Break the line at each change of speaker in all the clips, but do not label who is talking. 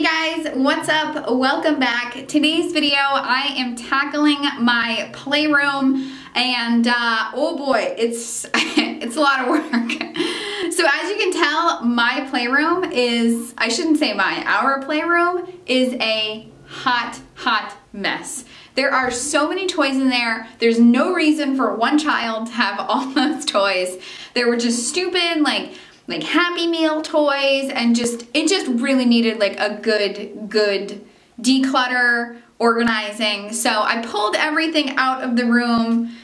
guys, what's up? Welcome back. Today's video, I am tackling my playroom and oh boy, it's a lot of work. So as you can tell, my playroom is, I shouldn't say our playroom is a hot mess. There are so many toys in there. There's no reason for one child to have all those toys. They were just stupid, like Happy Meal toys, and it just really needed like a good declutter, organizing. So I pulled everything out of the room,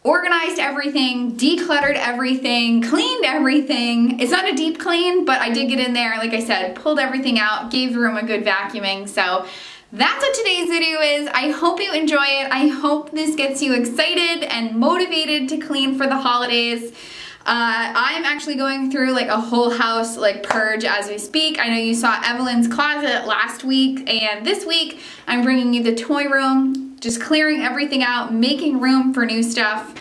organized everything, decluttered everything, cleaned everything. It's not a deep clean, but I did get in there, like I said, pulled everything out, gave the room a good vacuuming. So that's what today's video is. I hope you enjoy it. I hope this gets you excited and motivated to clean for the holidays. I'm actually going through like a whole house like purge as we speak. I know you saw Evelyn's closet last week, and this week I'm bringing you the toy room, just clearing everything out, making room for new stuff.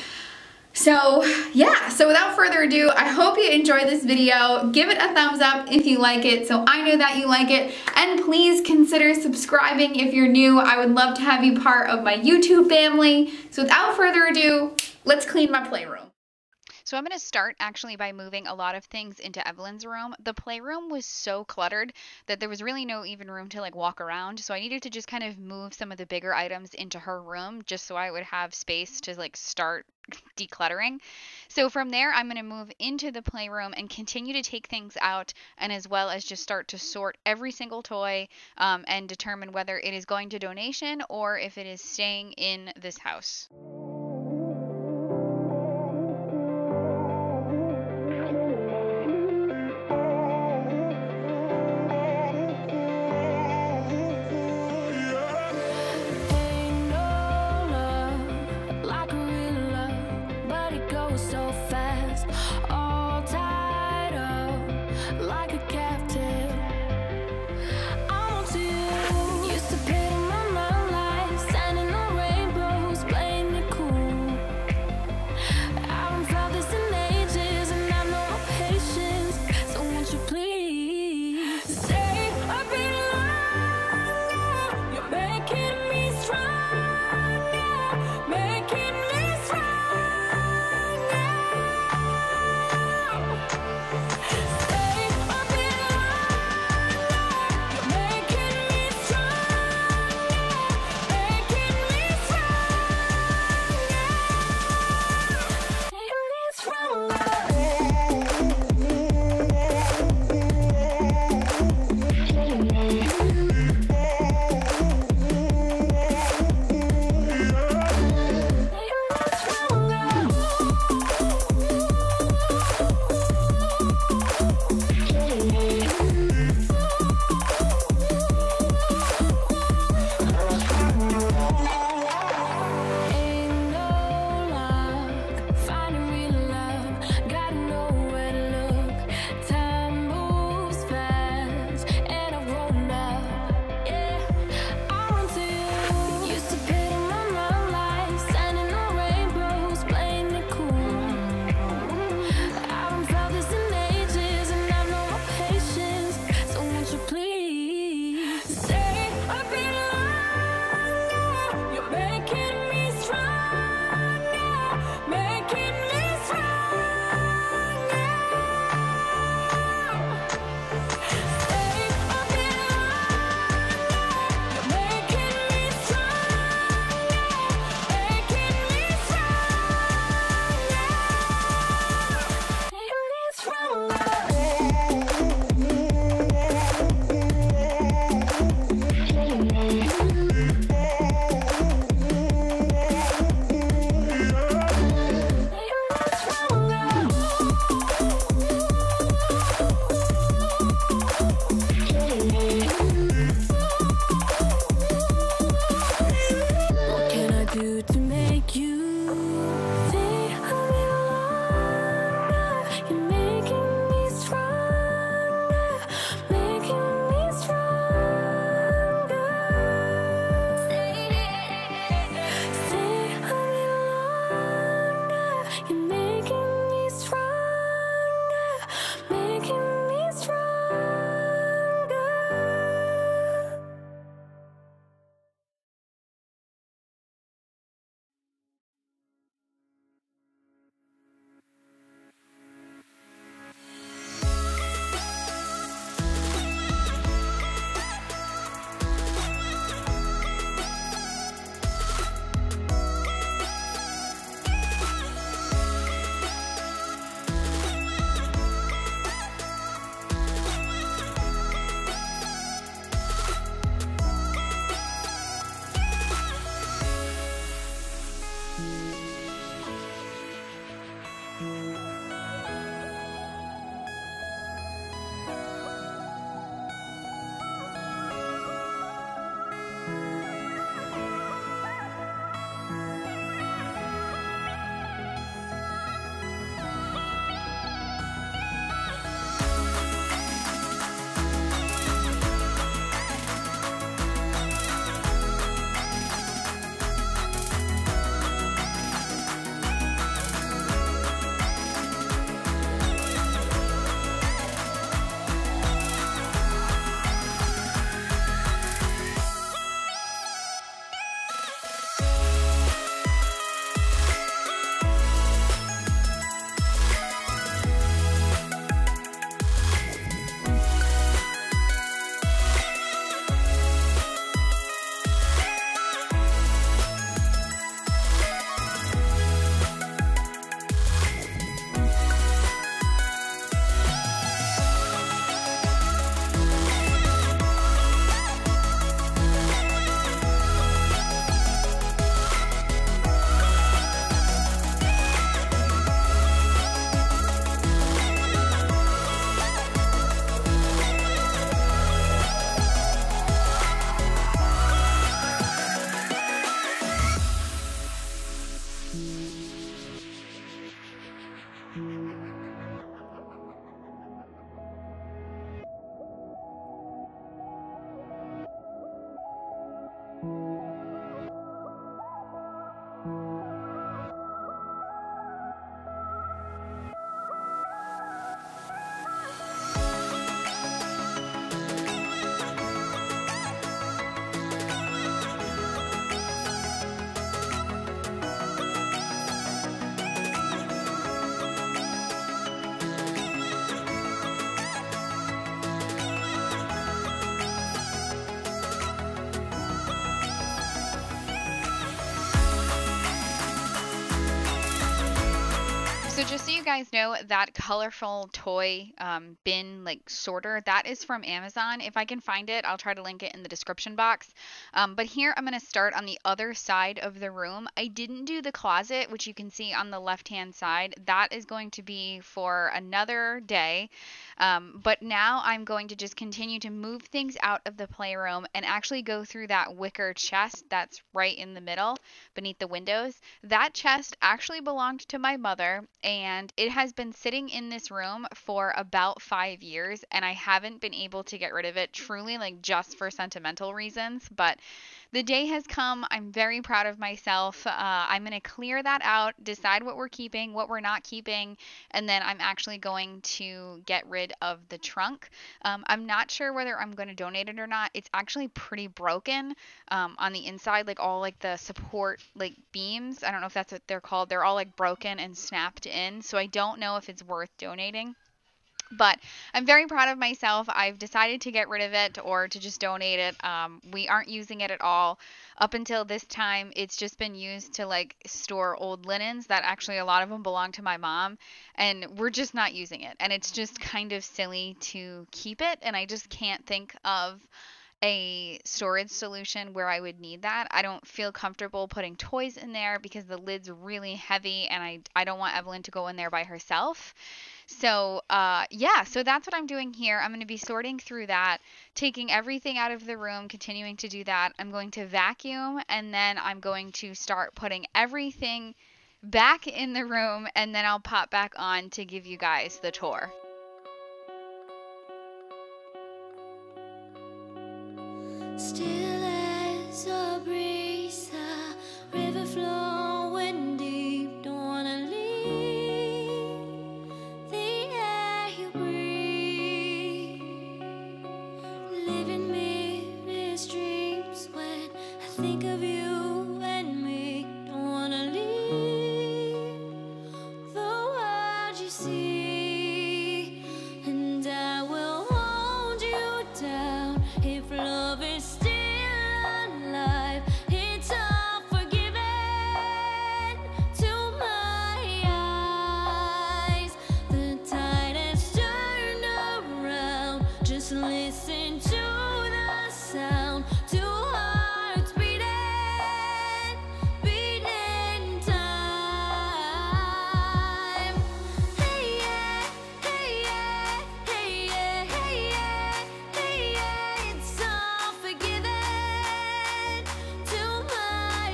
So yeah, so without further ado, I hope you enjoy this video. Give it a thumbs up if you like it so I know that you like it, and please consider subscribing if you're new. I would love to have you part of my YouTube family. So without further ado, let's clean my playroom.
So I'm going to start actually by moving a lot of things into Evelyn's room. The playroom was so cluttered that there was really no even room to like walk around. So I needed to just kind of move some of the bigger items into her room just so I would have space to like start decluttering. So from there, I'm going to move into the playroom and continue to take things out, and as well as just start to sort every single toy and determine whether it is going to donation or if it is staying in this house. So just so you guys know, that colorful toy bin like sorter, that is from Amazon. If I can find it, I'll try to link it in the description box. But here I'm going to start on the other side of the room. I didn't do the closet, which you can see on the left-hand side. That is going to be for another day. But now I'm going to just continue to move things out of the playroom and actually go through that wicker chest that's right in the middle beneath the windows. That chest actually belonged to my mother, and it has been sitting in this room for about 5 years, and I haven't been able to get rid of it, truly, like, just for sentimental reasons. But the day has come. I'm very proud of myself. I'm going to clear that out, decide what we're keeping, what we're not keeping, and then I'm actually going to get rid of the trunk. I'm not sure whether I'm going to donate it or not. It's actually pretty broken on the inside, like all like the support like beams. I don't know if that's what they're called. They're all like broken and snapped in, so I don't know if it's worth donating. But I'm very proud of myself. I've decided to get rid of it or to just donate it. We aren't using it at all. Up until this time, it's just been used to like store old linens that actually a lot of them belong to my mom, and we're just not using it. And it's just kind of silly to keep it, and I just can't think of a storage solution where I would need that. I don't feel comfortable putting toys in there because the lid's really heavy, and I don't want Evelyn to go in there by herself. So yeah, so that's what I'm doing here. I'm going to be sorting through that, taking everything out of the room, continuing to do that. I'm going to vacuum, and then I'm going to start putting everything back in the room, and then I'll pop back on to give you guys the tour.
Still as a breeze, a river flowing deep, don't wanna leave the air you breathe, living vivid dreams when I think of you and me, don't wanna leave the world you see, and I will hold you down if love is still alive. It's all forgiven to my eyes. The tide has turned around. Just listen to the sound. Two hearts beating, beating time. Hey yeah, hey yeah, hey yeah, hey yeah, hey yeah. It's all forgiven to my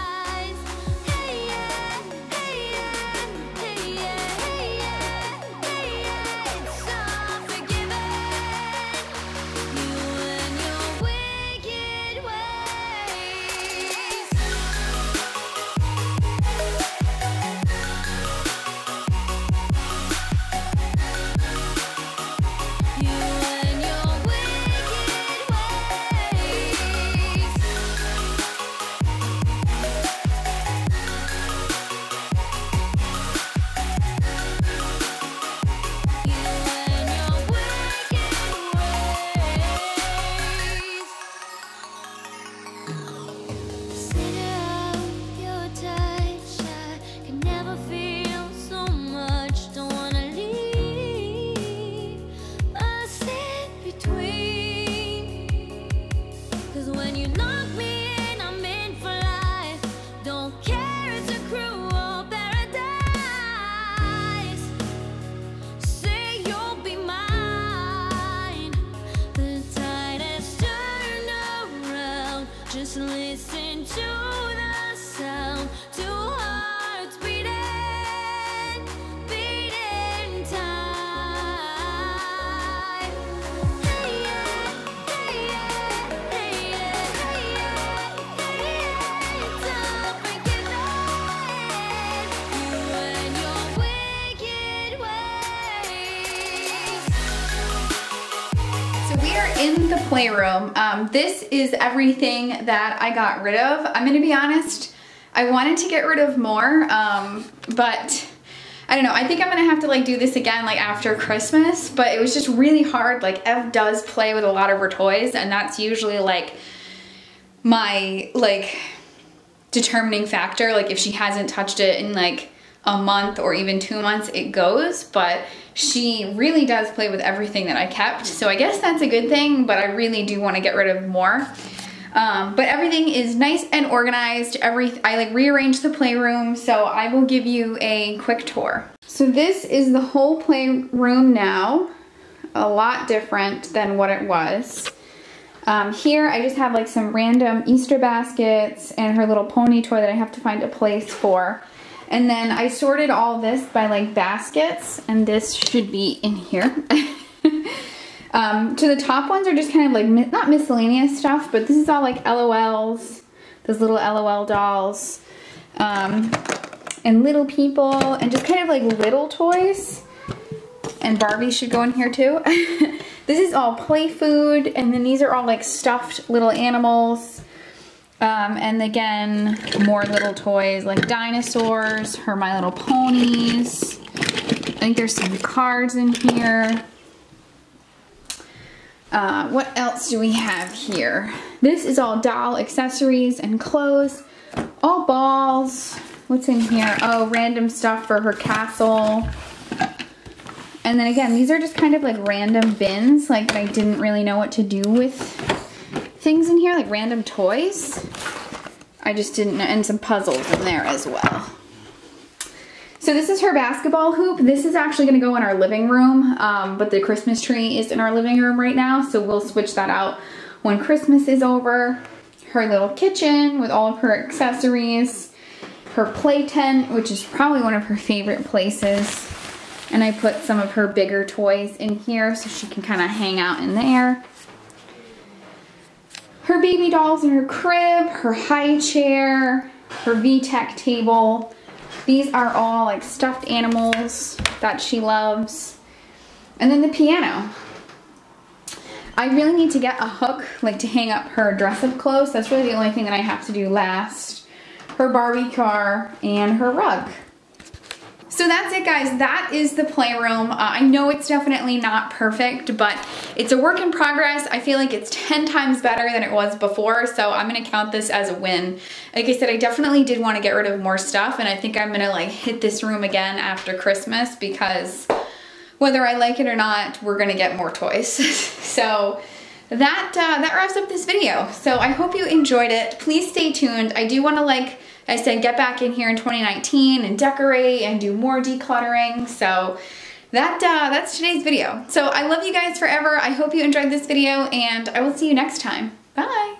eyes. Hey yeah, hey yeah, hey yeah, hey yeah, hey yeah. It's all forgiven. You and your wicked ways. You and your wicked ways. You and your wicked ways. Center of your touch, I can never feel so much. Don't wanna leave us in between. 'Cause when you lock me in, I'm in for life. Don't care, it's a cruel paradise. Say you'll be mine. The tide has turned around. Just listen to the sound. Two hearts beating, beating time. Hey yeah, hey yeah, hey yeah, hey yeah, hey yeah. It's all forgiven. You and your wicked ways.
So we are in the playroom. This is everything that I got rid of. I'm gonna be honest, I wanted to get rid of more, but I don't know. I think I'm gonna have to like do this again like after Christmas, but it was just really hard. Like Ev does play with a lot of her toys, and that's usually like my determining factor. Like if she hasn't touched it in like a month or even 2 months, it goes, but she really does play with everything that I kept. So I guess that's a good thing, but I really do want to get rid of more. But everything is nice and organized. I like rearranged the playroom, so I will give you a quick tour. So this is the whole playroom now. A lot different than what it was. Here I just have like some random Easter baskets and her little pony toy that I have to find a place for. And then I sorted all this by like baskets, and this should be in here. To the top ones are just kind of like, not miscellaneous stuff, but this is all like LOLs, those little LOL dolls, and little people, and just kind of like little toys. And Barbie should go in here too. This is all play food, and then these are all like stuffed little animals. And again, more little toys like dinosaurs, her My Little Ponies. I think there's some cards in here. What else do we have here? This is all doll accessories and clothes. All balls. What's in here? Oh, random stuff for her castle. And then again, these are just kind of like random bins. Like I didn't really know what to do with things in here, like random toys. I just didn't know, and some puzzles in there as well. So this is her basketball hoop. This is actually gonna go in our living room, but the Christmas tree is in our living room right now, so we'll switch that out when Christmas is over. Her little kitchen with all of her accessories. Her play tent, which is probably one of her favorite places. And I put some of her bigger toys in here so she can kind of hang out in there. Her baby dolls in her crib, her high chair, her VTech table. These are all like stuffed animals that she loves. And then the piano. I really need to get a hook like to hang up her dress-up clothes. That's really the only thing that I have to do last. Her Barbie car and her rug. So that's it, guys. That is the playroom. I know it's definitely not perfect, but it's a work in progress. I feel like it's 10 times better than it was before, so I'm gonna count this as a win. Like I said, I definitely did want to get rid of more stuff, and I think I'm gonna like hit this room again after Christmas because whether I like it or not, we're gonna get more toys. So that wraps up this video. So I hope you enjoyed it. Please stay tuned. I do want to, like I said, get back in here in 2019 and decorate and do more decluttering. So that's today's video. So I love you guys forever. I hope you enjoyed this video, and I will see you next time. Bye.